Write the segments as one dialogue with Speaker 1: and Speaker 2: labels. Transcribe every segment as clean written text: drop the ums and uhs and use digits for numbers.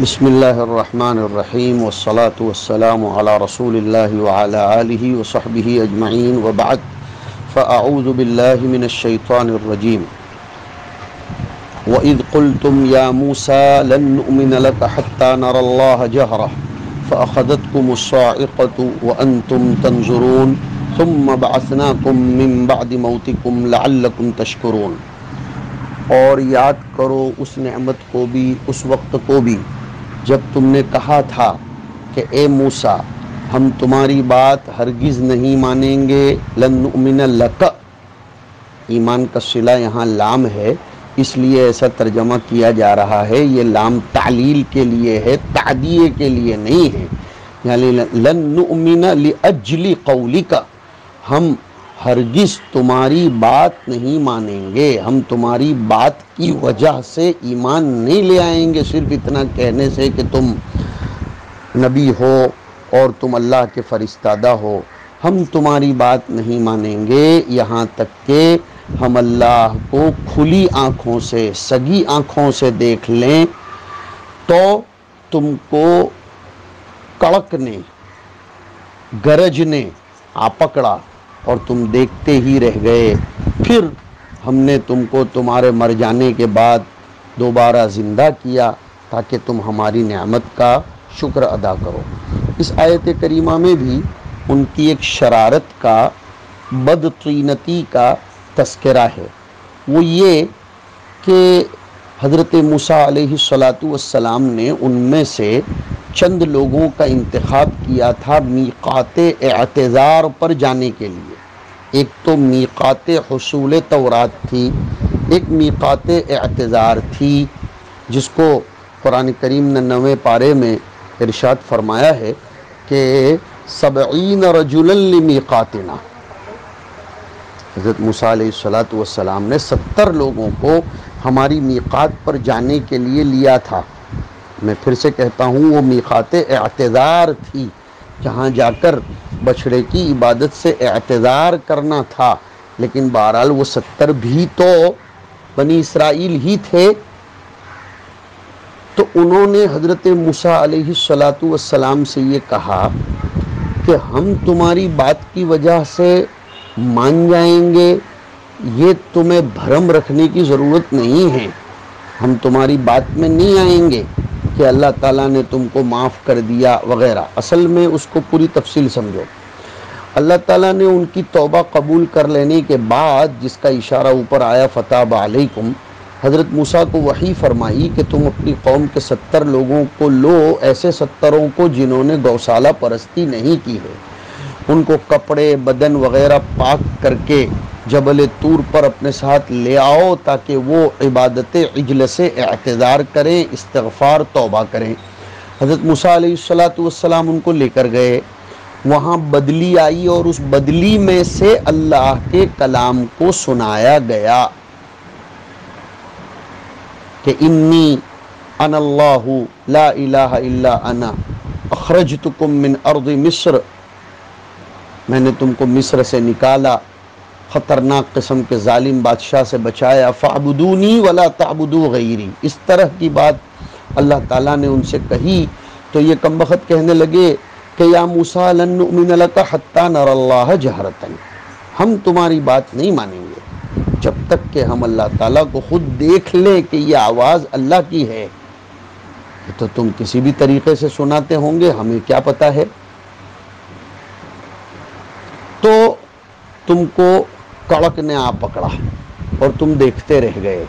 Speaker 1: بسم اللہ الرحمن الرحیم والصلاة والسلام علی رسول اللہ وعلی آلہ وصحبہ اجمعین وبعد فاعوذ باللہ من الشیطان الرجیم وَإِذْ قُلْتُمْ يَا مُوسَى لَن نُؤْمِنَ لَكَ حَتَّى نَرَى اللَّهَ جَهْرَةً فَأَخَذَتْكُمُ الصَّاعِقَةُ وَأَنْتُمْ تَنْظُرُونَ ثُمَّ بَعَثْنَاكُمْ مِنْ بَعْدِ مَوْتِكُمْ لَعَلَّكُمْ تَشْكُرُونَ۔ اور یاد کرو اس نعمت کو بھی، اس وقت کو بھی جب تم نے کہا تھا کہ اے موسیٰ ہم تمہاری بات ہرگز نہیں مانیں گے۔ لن نؤمن لک، ایمان کا صلہ یہاں لام ہے، اس لیے ایسا ترجمہ کیا جا رہا ہے۔ یہ لام تعلیل کے لیے ہے، تعدیے کے لیے نہیں ہے۔ یعنی لن نؤمن لاجل قولک، ہم ہرگز تمہاری بات نہیں مانیں گے، ہم تمہاری بات کی وجہ سے ایمان نہیں لے آئیں گے صرف اتنا کہنے سے کہ تم نبی ہو اور تم اللہ کے فرستادہ ہو۔ ہم تمہاری بات نہیں مانیں گے یہاں تک کہ ہم اللہ کو کھلی آنکھوں سے، سگی آنکھوں سے دیکھ لیں تو تم کو کڑکنے، گرجنے آ پکڑا اور تم دیکھتے ہی رہ گئے۔ پھر ہم نے تم کو تمہارے مر جانے کے بعد دوبارہ زندہ کیا تاکہ تم ہماری نعمت کا شکر ادا کرو۔ اس آیت کریمہ میں بھی ان کی ایک شرارت کا، بدطینتی کا تذکرہ ہے۔ وہ یہ کہ حضرت موسیٰ علیہ السلام نے ان میں سے چند لوگوں کا انتخاب کیا تھا میقات اعتذار پر جانے کے لیے۔ ایک تو میقات حصول تورات تھی، ایک میقات اعتذار تھی، جس کو قرآن کریم نے 9ویں پارے میں ارشاد فرمایا ہے کہ 70 رجلا لمیقاتنا۔ حضرت موسیٰ علیہ السلام نے 70 لوگوں کو ہماری میقات پر جانے کے لیے لیا تھا۔ میں پھر سے کہتا ہوں وہ میقات اعتذار تھی، جہاں جا کر بچھڑے کی عبادت سے اعتذار کرنا تھا، لیکن بہرحال وہ 70 بھی تو بنی اسرائیل ہی تھے۔ تو انہوں نے حضرت موسیٰ علیہ السلام سے یہ کہا کہ ہم تمہاری بات کی وجہ سے مان جائیں گے، یہ تمہیں بھرم رکھنے کی ضرورت نہیں ہے، ہم تمہاری بات میں نہیں آئیں گے کہ اللہ تعالیٰ نے تم کو معاف کر دیا وغیرہ۔ اصل میں اس کو پوری تفصیل سمجھو۔ اللہ تعالیٰ نے ان کی توبہ قبول کر لینے کے بعد، جس کا اشارہ اوپر آیا فتاب علیکم، حضرت موسیٰ کو وحی فرمائی کہ تم اپنی قوم کے 70 لوگوں کو لو، ایسے 70 کو جنہوں نے گوشالہ پرستی نہیں کی ہے، ان کو کپڑے بدن وغیرہ پاک کر کے جبل طور پر اپنے ساتھ لے آؤ تاکہ وہ عبادت عجل سے اعتذار کریں، استغفار توبہ کریں۔ حضرت موسیٰ علیہ السلام ان کو لے کر گئے، وہاں بدلی آئی اور اس بدلی میں سے اللہ کے کلام کو سنایا گیا کہ انی انا اللہ لا الہ الا انا اخرجتکم من ارض مصر، میں نے تم کو مصر سے نکالا، خطرناک قسم کے ظالم بادشاہ سے بچایا، فاعبدونی ولا تعبدوا غیری۔ اس طرح کی بات اللہ تعالیٰ نے ان سے کہی تو یہ کمبخت کہنے لگے کہ یا موسیٰ لن نؤمن لک حتی نری اللہ جہرۃ، ہم تمہاری بات نہیں مانیں گے جب تک کہ ہم اللہ تعالیٰ کو خود دیکھ لیں کہ یہ آواز اللہ کی ہے۔ تو تم کسی بھی طریقے سے سناتے ہوں گے، ہمیں کیا پتہ ہے۔ تو تم کو کڑک نے آ پکڑا اور تم دیکھتے رہ گئے۔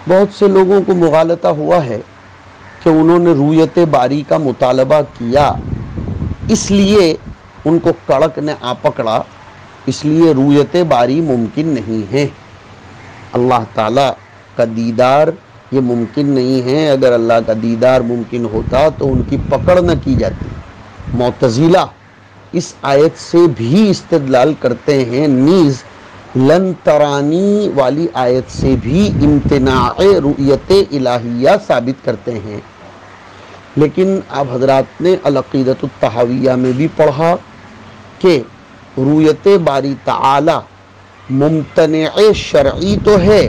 Speaker 1: بہت سے لوگوں کو مغالطہ ہوا ہے کہ انہوں نے رویت باری کا مطالبہ کیا، اس لیے ان کو کڑک نے آ پکڑا، اس لیے رویت باری ممکن نہیں ہے۔ اللہ تعالیٰ کا دیدار یہ ممکن نہیں ہے۔ اگر اللہ کا دیدار ممکن ہوتا تو ان کی پکڑ نہ کی جاتی۔ معتزلہ اس آیت سے بھی استدلال کرتے ہیں، نیز لن ترانی والی آیت سے بھی امتناع رؤیت الہیہ ثابت کرتے ہیں۔ لیکن آپ حضرات نے العقیدۃ الطحاویہ میں بھی پڑھا کہ رؤیت باری تعالی ممتنع شرعی تو ہے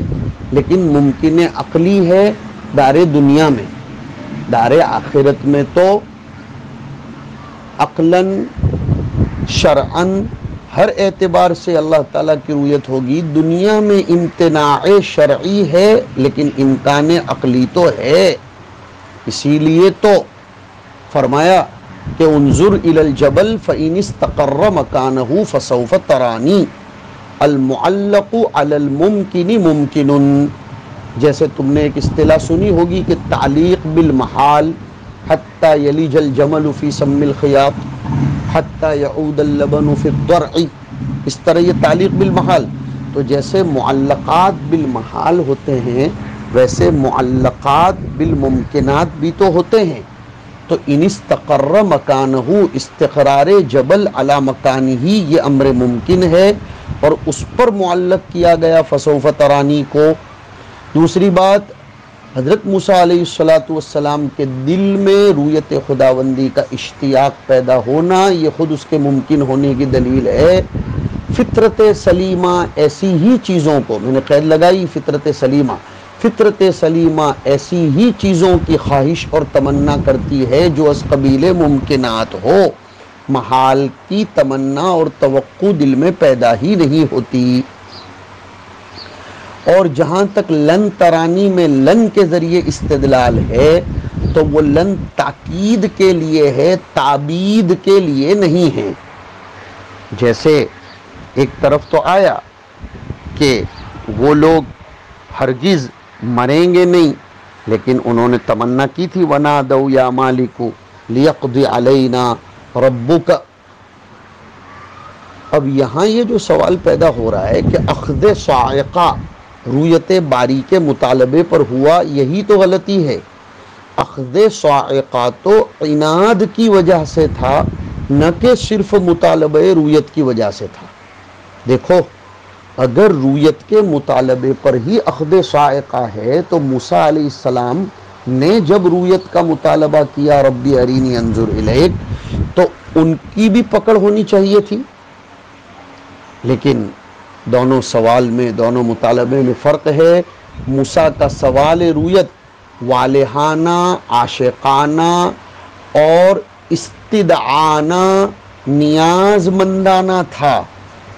Speaker 1: لیکن ممکن عقلی ہے دار دنیا میں۔ دار آخرت میں تو عقلاً شرعاً ہر اعتبار سے اللہ تعالیٰ کی رؤیت ہوگی. دنیا میں امتناع شرعی ہے لیکن امکان عقلی تو ہے. اسی لیے تو فرمایا کہ انظر الی الجبل فإن استقر مکانہ فسوف ترانی المعلق علی الممکن ممکن. جیسے تم نے ایک اصطلاح سنی ہوگی کہ تعلیق بالمحال حتی یلیج الجمل فی سم الخیاط حتی یعود اللبن فی الضرع. اس طرح یہ تعلیق بالمحال. تو جیسے معلقات بالمحال ہوتے ہیں ویسے معلقات بالممکنات بھی تو ہوتے ہیں. تو ان استقر مکانہ، استقرار جبل علی مکانہ، یہ امر ممکن ہے اور اس پر معلق کیا گیا فسوف ترانی کو. دوسری بات، حضرت موسیٰ علیہ السلام کے دل میں رؤیت خداوندی کا اشتیاق پیدا ہونا یہ خود اس کے ممکن ہونے کی دلیل ہے. فطرت سلیمہ ایسی ہی چیزوں کو، میں نے قید لگائی فطرت سلیمہ ایسی ہی چیزوں کی خواہش اور تمنا کرتی ہے جو از قبیل ممکنات ہو. محال کی تمنا اور توقع دل میں پیدا ہی نہیں ہوتی. اور جہاں تک لن ترانی میں لن کے ذریعے استدلال ہے تو وہ لن تاکید کے لیے ہے، تعبید کے لیے نہیں ہے. جیسے ایک طرف تو آیا کہ وہ لوگ ہرگز مریں گے نہیں، لیکن انہوں نے تمنا کی تھی وَنَادَوْا يَا مَالِكُ لِيَقْضِ عَلَيْنَا رَبُّكَ. اب یہاں یہ جو سوال پیدا ہو رہا ہے کہ اخذ صاعقہ رؤیت باری کے مطالبے پر ہوا، یہی تو غلطی ہے. اخذ صاعقہ تو عناد کی وجہ سے تھا، نہ کہ صرف مطالبہ رؤیت کی وجہ سے تھا. دیکھو اگر رؤیت کے مطالبے پر ہی اخذ صاعقہ ہے تو موسیٰ علیہ السلام نے جب رؤیت کا مطالبہ کیا ربی ارینی انظر الیک، تو ان کی بھی پکڑ ہونی چاہیے تھی. لیکن دونوں سوال میں، دونوں مطالبے میں فرق ہے. موسیٰ کا سوال رؤیت والہانہ، عاشقانہ اور استدعانہ، نیاز مندانہ تھا،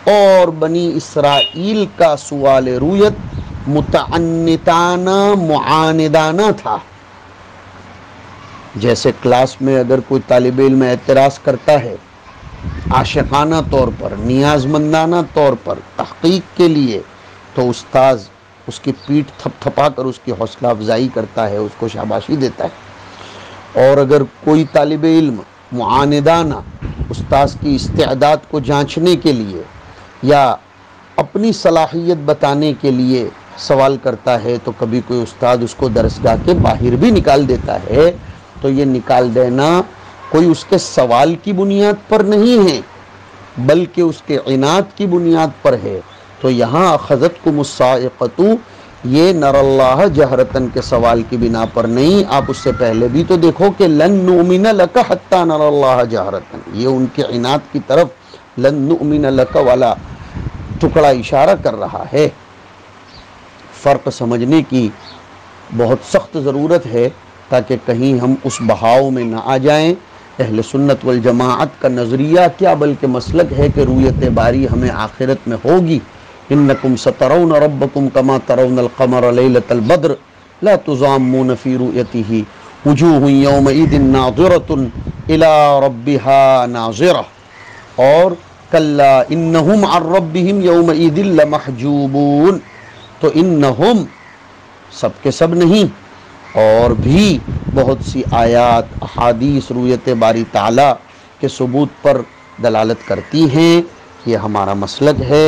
Speaker 1: اور بنی اسرائیل کا سوال رؤیت متعنتانہ، معاندانہ تھا. جیسے کلاس میں اگر کوئی طالب علم اعتراض کرتا ہے عاشقانہ طور پر، نیاز مندانہ طور پر، تحقیق کے لیے، تو استاذ اس کی پیٹھ تھپ تھپا کر اس کی حوصلہ افزائی کرتا ہے، اس کو شاباشی دیتا ہے. اور اگر کوئی طالب علم معاندانہ استاذ کی استعداد کو جانچنے کے لیے یا اپنی صلاحیت بتانے کے لیے سوال کرتا ہے تو کبھی کوئی استاد اس کو درسگاہ کے باہر بھی نکال دیتا ہے. تو یہ نکال دینا کوئی اس کے سوال کی بنیاد پر نہیں ہے بلکہ اس کے عناد کی بنیاد پر ہے. تو یہاں اخذتکم الصاعقۃ یہ نر اللہ جہرتن کے سوال کی بنا پر نہیں. آپ اس سے پہلے بھی تو دیکھو کہ لن نؤمن لک حتی نر اللہ جہرتن، یہ ان کے عناد کی طرف لن نؤمن لک والا ٹکڑا اشارہ کر رہا ہے. فرق سمجھنے کی بہت سخت ضرورت ہے تاکہ کہیں ہم اس بہاؤ میں نہ آ جائیں. اہل سنت والجماعت کا نظریہ کیا بلکہ مسلک ہے کہ رؤیت باری ہمیں آخرت میں ہوگی. انکم سترون ربکم کما ترون القمر لیلۃ البدر لا تضامون فی رؤیتہ وجوہ یومئذ ناظرۃ الی ربها ناظرہ، اور کلا انہم عن ربہم یومئذ لمحجوبون. تو انہم سب کے سب نہیں، اور بھی بہت سی آیات احادیث رؤیت باری تعالیٰ کے ثبوت پر دلالت کرتی ہیں. یہ ہمارا مسلک ہے،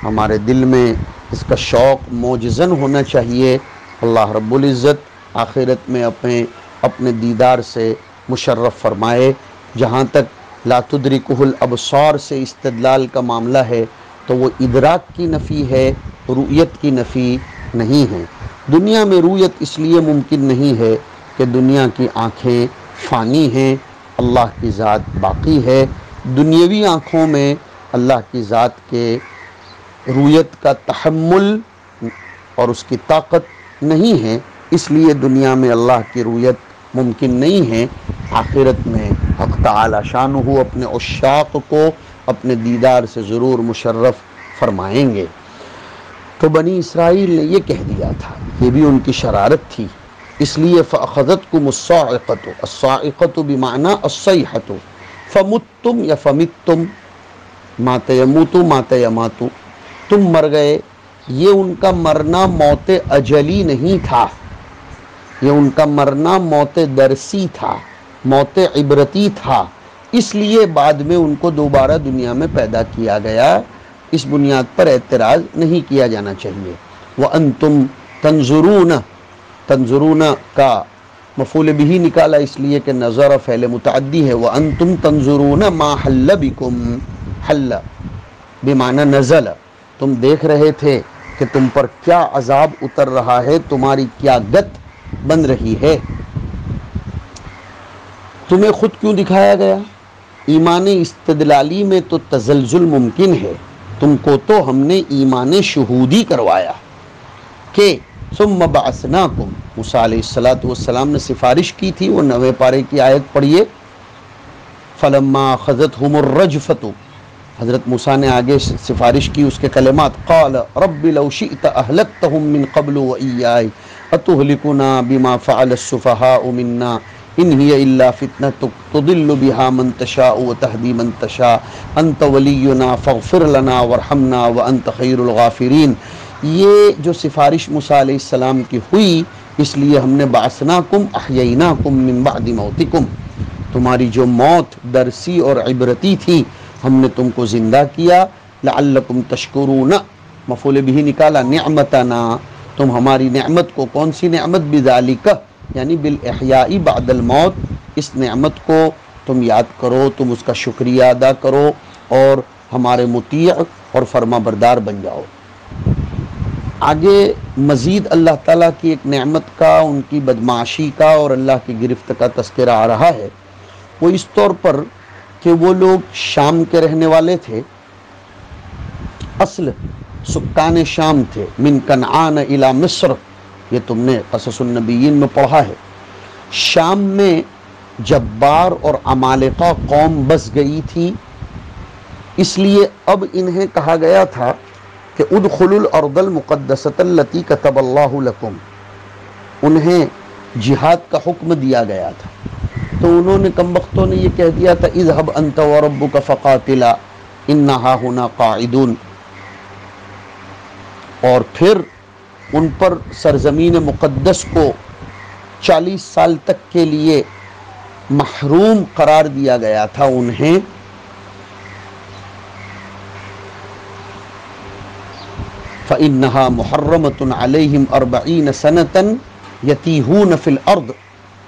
Speaker 1: ہمارے دل میں اس کا شوق موجزن ہونا چاہیے. اللہ رب العزت آخرت میں اپنے دیدار سے مشرف فرمائے. جہاں تک لا تدرکہ الابصار سے استدلال کا معاملہ ہے تو وہ ادراک کی نفی ہے، رؤیت کی نفی نہیں ہے. دنیا میں رؤیت اس لیے ممکن نہیں ہے کہ دنیا کی آنکھیں فانی ہیں، اللہ کی ذات باقی ہے. دنیاوی آنکھوں میں اللہ کی ذات کے رؤیت کا تحمل اور اس کی طاقت نہیں ہے، اس لیے دنیا میں اللہ کی رؤیت ممکن نہیں ہے، آخرت میں حق تعالی شانہ اپنے عشاق کو اپنے دیدار سے ضرور مشرف فرمائیں گے۔ تو بنی اسرائیل نے یہ کہہ دیا تھا، یہ بھی ان کی شرارت تھی، اس لیے فَأَخَذَتْكُمُ الصَّاعِقَةُ، الصَّاعِقَةُ بمعنی الصَّيْحَةُ، فَمُتْتُمْ یا فَمِتْتُمْ، مَاتَ يَمُوتُ مَاتَ يَمَاتُ، تم مر گئے۔ یہ ان کا مرنا موت اجلی نہیں تھا، یہ ان کا مرنا موت درسی تھا، موت عبرتی تھا، اس لیے بعد میں ان کو دوبارہ دنیا میں پیدا کیا گیا۔ اس بنیاد پر اعتراض نہیں کیا جانا چاہیے۔ وَأَنْتُمْ تَنْظُرُونَ، تنظرون کا مفعول بھی نکالا اس لیے کہ نظر فعل متعدی ہے۔ وَأَنْتُمْ تَنْظُرُونَ مَا حَلَّ بِكُمْ، حَلَّ بمعنی نزل، تم دیکھ رہے تھے کہ تم پر کیا عذاب اتر رہا ہے، تمہاری کیا گت بن رہی ہے۔ تمہیں خود کیوں دکھایا گیا؟ ایمان استدلالی میں تو تزلزل ممکن ہے، تم کو تو ہم نے ایمان شہودی کروایا کہ ثم بعثناکم، موسیٰ علیہ السلام نے سفارش کی تھی، وہ 9ویں پارے کی آیت پڑھیے، فلما اخذتهم الرجفة، حضرت موسیٰ نے آگے سفارش کی اس کے کلمات، قال رب لو شئت اہلکتهم من قبل وإیائی اتہلکنا بما فعل السفہاء منا ان ہی الا فتنتک تضل بها من تشاء وتہدی من تشاء انت ولینا فاغفر لنا وارحمنا وانت خیر الغافرین۔ یہ جو سفارش موسیٰ علیہ السلام کی ہوئی، اس لیے ہم نے بعثناکم احییناکم من بعد موتکم، تمہاری جو موت درسی اور عبرتی تھی ہم نے تم کو زندہ کیا، لعلکم تشکرون، مفعول بھی نکالا نعمتنا، تم ہماری نعمت کو، کون سی نعمت؟ بذالک یعنی بالاحیاء بعد الموت، اس نعمت کو تم یاد کرو، تم اس کا شکریہ ادا کرو اور ہمارے مطیع اور فرما بردار بن جاؤ۔ آگے مزید اللہ تعالیٰ کی ایک نعمت کا، ان کی بدمعاشی کا اور اللہ کی گرفت کا تذکرہ آ رہا ہے، وہ اس طور پر کہ وہ لوگ شام کے رہنے والے تھے، اصل سکان شام تھے، من کنعان الی مصر، یہ تم نے قصص النبیین میں پڑھا ہے۔ شام میں جبار اور عمالقہ قوم بس گئی تھی، اس لیے اب انہیں کہا گیا تھا کہ ادخلوا الارض المقدسۃ التی کتب اللہ لکم، انہیں جہاد کا حکم دیا گیا تھا، تو انہوں نے کمبختوں نے یہ کہہ دیا تھا اذهب انت وربک فقاتلا انا ہاہنا قاعدون، اور پھر ان پر سرزمین مقدس کو 40 سال تک کے لیے محروم قرار دیا گیا تھا انہیں، فَإِنَّهَا مُحَرَّمَةٌ عَلَيْهِمْ 40 سَنَةً يَتِيهُونَ فِي الْأَرْضِ،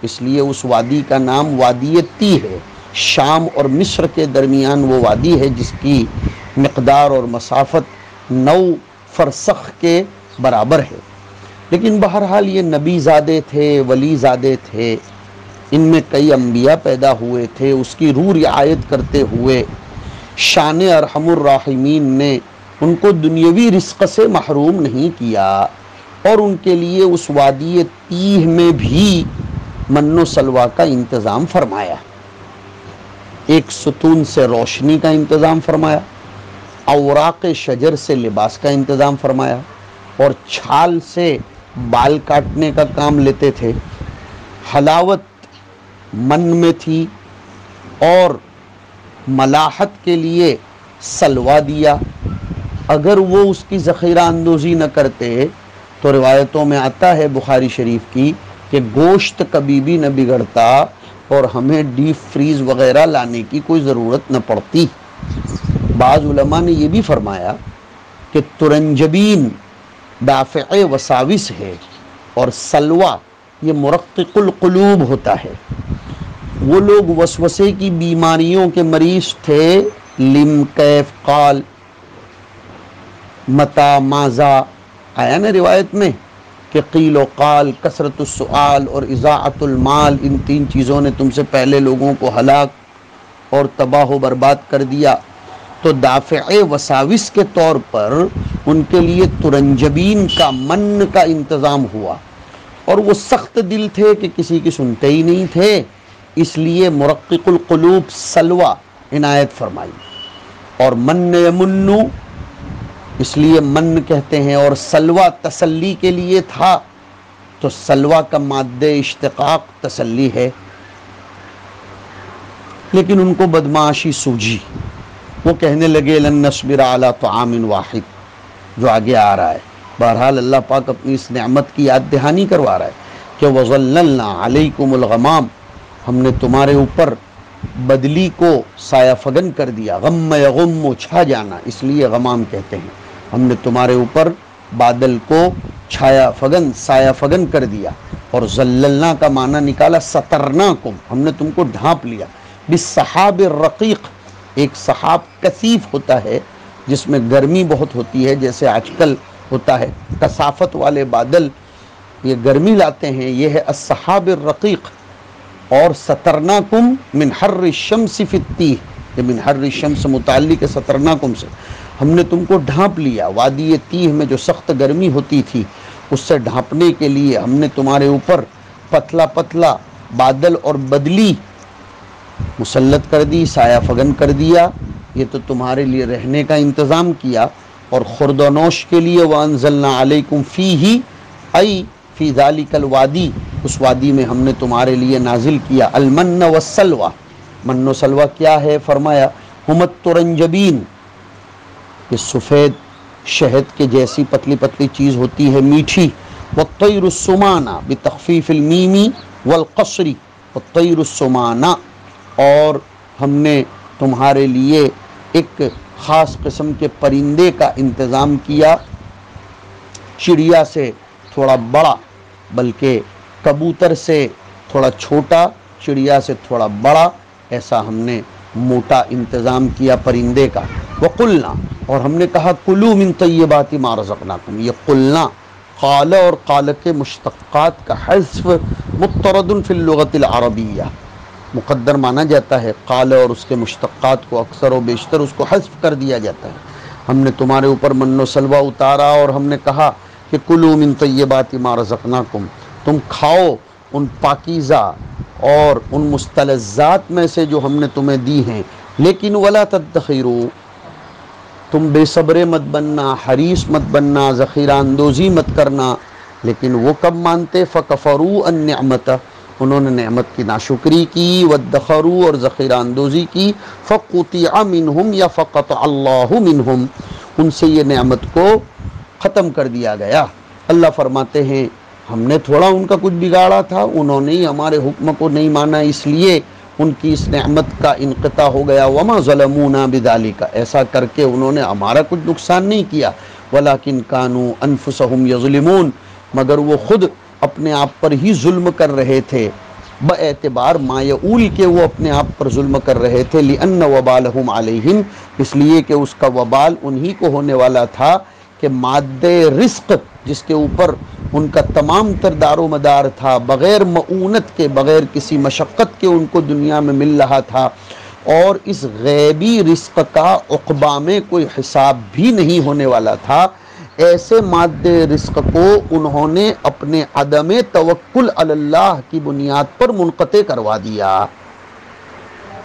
Speaker 1: اس لیے اس وادی کا نام وادی تیہ ہے، شام اور مصر کے درمیان وہ وادی ہے جس کی مقدار اور مسافت 9 فرسخ کے برابر ہے۔ لیکن بہرحال یہ نبی زادے تھے، ولی زادے تھے، ان میں کئی انبیاء پیدا ہوئے تھے، اس کی روح رعایت کرتے ہوئے شان ارحم الراحمین نے ان کو دنیاوی رزق سے محروم نہیں کیا، اور ان کے لیے اس وادی تیہ میں بھی من و سلوہ کا انتظام فرمایا، ایک ستون سے روشنی کا انتظام فرمایا، اوراق شجر سے لباس کا انتظام فرمایا، اور چھال سے بال کاٹنے کا کام لیتے تھے، حلاوت من میں تھی، اور ملاحت کے لیے سلوہ دیا، اگر وہ اس کی ذخیرہ اندوزی نہ کرتے تو روایتوں میں آتا ہے بخاری شریف کی کہ گوشت کبھی بھی نہ بگڑتا اور ہمیں ڈیپ فریز وغیرہ لانے کی کوئی ضرورت نہ پڑتی۔ بعض علماء نے یہ بھی فرمایا کہ ترنجبین دافع وساوس ہے، اور سلوہ یہ مرقق القلوب ہوتا ہے۔ وہ لوگ وسوسے کی بیماریوں کے مریض تھے، لم کیف قال متا ماذا، آیا نا روایت میں کہ قیل و قال، کثرت السؤال اور اضاعت المال، ان 3 چیزوں نے تم سے پہلے لوگوں کو ہلاک اور تباہ و برباد کر دیا۔ تو دافع وساوس کے طور پر ان کے لیے ترنجبین کا من کا انتظام ہوا، اور وہ سخت دل تھے کہ کسی کی سنتے ہی نہیں تھے، اس لیے مرقق القلوب سلوہ عنایت فرمائی، اور من یمنو اس لیے من کہتے ہیں، اور سلوہ تسلی کے لیے تھا، تو سلوہ کا مادہ اشتقاق تسلی ہے، لیکن ان کو بدمعاشی سوجھی، وہ کہنے لگے لن نصبر علی طعام واحد، جو آگے آ رہا ہے۔ بہرحال اللہ پاک اپنی اس نعمت کی یاد دہانی کروا رہا ہے کہ وَظَلَّلْنَا عَلَيْكُمُ الْغَمَامِ، ہم نے تمہارے اوپر بدلی کو سایہ فگن کر دیا، غم یغم چھا جانا، اس لیے غمام کہتے ہیں، ہم نے تمہارے اوپر بادل کو چھایا فگن سایہ فگن کر دیا، اور ظللنا کا معنی نکالا سترناکم، ہم نے تم کو ڈھانپ لیا، بالسحاب الرقیق، ایک سحاب کثیف ہوتا ہے جس میں گرمی بہت ہوتی ہے، جیسے آج کل ہوتا ہے کثافت والے بادل، یہ گرمی لاتے ہیں، یہ ہے السحاب الرقیق۔ اور سترناکم من حر الشمس فی التیہ، یہ من حر الشمس متعلق ہے سترناکم سے، ہم نے تم کو ڈھانپ لیا، وادی تیہ میں جو سخت گرمی ہوتی تھی اس سے ڈھانپنے کے لیے ہم نے تمہارے اوپر پتلا پتلا بادل اور بدلی مسلط کر دی، سایہ فگن کر دیا، یہ تو تمہارے لیے رہنے کا انتظام کیا، اور خورد و نوش کے لیے وَأَنزَلْنَا عَلَيْكُمْ فِيهِ ای فی ذَلِكَ الْوَادِي، اس وادی میں ہم نے تمہارے لیے نازل کیا المن والسلوى۔ من و سلوہ کیا ہے؟ فرمایا ہم الترنجبین، یہ سفید شہد کے جیسی پتلی پتلی چیز ہوتی ہے میٹھی، والطیر السمانہ بتخفیف المیم والقصر، والطیر السمانہ، اور ہم نے تمہارے لیے ایک خاص قسم کے پرندے کا انتظام کیا، چڑیا سے تھوڑا بڑا، بلکہ کبوتر سے تھوڑا چھوٹا، چڑیا سے تھوڑا بڑا، ایسا ہم نے موٹا انتظام کیا پرندے کا۔ وَقُلْنَا، اور ہم نے کہا کُلُوا مِن طَیِّبَاتِ مَا رَزَقْنَاکُمْ، یہ قلنا قال اور قال کے مشتقات کا حذف مطرد فی اللغۃ العربیہ، مقدر مانا جاتا ہے، قال اور اس کے مشتقات کو اکثر و بیشتر اس کو حذف کر دیا جاتا ہے۔ ہم نے تمہارے اوپر من و سلوہ اتارا اور ہم نے کہا کہ کلوا من طیبات ما رزقناکم، تم کھاؤ ان پاکیزہ اور ان مستلذات میں سے جو ہم نے تمہیں دی ہیں، لیکن ولا تدخروا، تم بے صبرے مت بننا، حریص مت بننا، ذخیرہ اندوزی مت کرنا۔ لیکن وہ کب مانتے؟ فکفروا النعمت، انہوں نے نعمت کی ناشکری کی، وادخروا اور ذخیرہ اندوزی کی، فقطع منہم یا فقطع اللہ منہم، ان سے یہ نعمت کو ختم کر دیا گیا۔ اللہ فرماتے ہیں ہم نے تھوڑا ان کا کچھ بگاڑا تھا، انہوں نے ہی ہمارے حکم کو نہیں مانا، اس لیے ان کی اس نعمت کا انقطاع ہو گیا۔ وما ظلمونا بذالک، ایسا کر کے انہوں نے ہمارا کچھ نقصان نہیں کیا، ولکن کانوا انفسہم یظلمون، مگر وہ خود اپنے آپ پر ہی ظلم کر رہے تھے، باعتبار ما یعول کے وہ اپنے آپ پر ظلم کر رہے تھے، لأن وبالہم علیہم، اس لیے کہ اس کا وبال انہی کو ہونے والا تھا کہ مادہ رزق جس کے اوپر ان کا تمام تر دار و مدار تھا، بغیر معونت کے، بغیر کسی مشقت کے ان کو دنیا میں مل رہا تھا، اور اس غیبی رزق کا عقبہ میں کوئی حساب بھی نہیں ہونے والا تھا، ایسے مادہ رزق کو انہوں نے اپنے عدم توکل علی اللہ کی بنیاد پر منقطع کروا دیا۔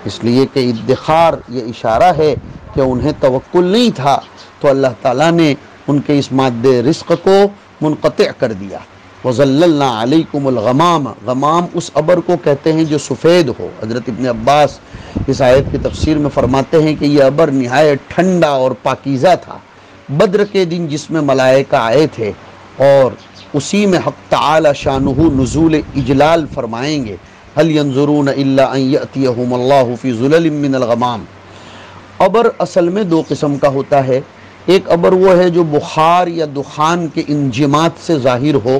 Speaker 1: اس لیے کہ ادخار یہ اشارہ ہے کہ انہیں توکل نہیں تھا، تو اللہ تعالیٰ نے ان کے اس مادہ رزق کو منقطع کر دیا۔ وَظَلَّلْنَا عَلَيْكُمُ الْغَمَامَ، غمام اس ابر کو کہتے ہیں جو سفید ہو۔ حضرت ابن عباس اس آیت کی تفسیر میں فرماتے ہیں کہ یہ ابر نہایت ٹھنڈا اور پاکیزہ تھا، بدر کے دن جس میں ملائکہ آئے تھے، اور اسی میں حق تعالی شانہ نزول اجلال فرمائیں گے، هل ينظرون الا ان يأتيهم الله في ظلل من الغمام۔ ابر اصل میں دو قسم کا ہوتا ہے، ایک ابر وہ ہے جو بخار یا دخان کے انجمات سے ظاہر ہو،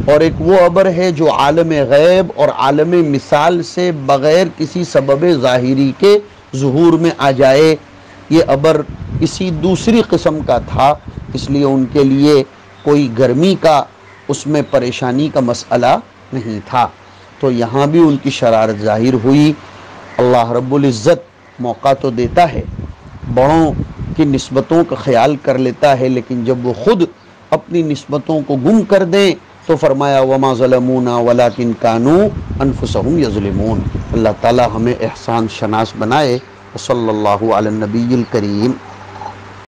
Speaker 1: اور ایک وہ ابر ہے جو عالم غیب اور عالم مثال سے بغیر کسی سبب ظاہری کے ظہور میں آ جائے۔ یہ ابر اسی دوسری قسم کا تھا، اس لیے ان کے لیے کوئی گرمی کا اس میں پریشانی کا مسئلہ نہیں تھا۔ تو یہاں بھی ان کی شرارت ظاہر ہوئی۔ اللہ رب العزت موقع تو دیتا ہے، بڑوں کی نسبتوں کا خیال کر لیتا ہے، لیکن جب وہ خود اپنی نسبتوں کو گم کر دیں تو فرمایا وما ظلمونا ولکن کانوا انفسهم یظلمون۔ اللہ تعالی ہمیں احسان شناس بنائے۔ صلی اللہ علی النبی الکریم۔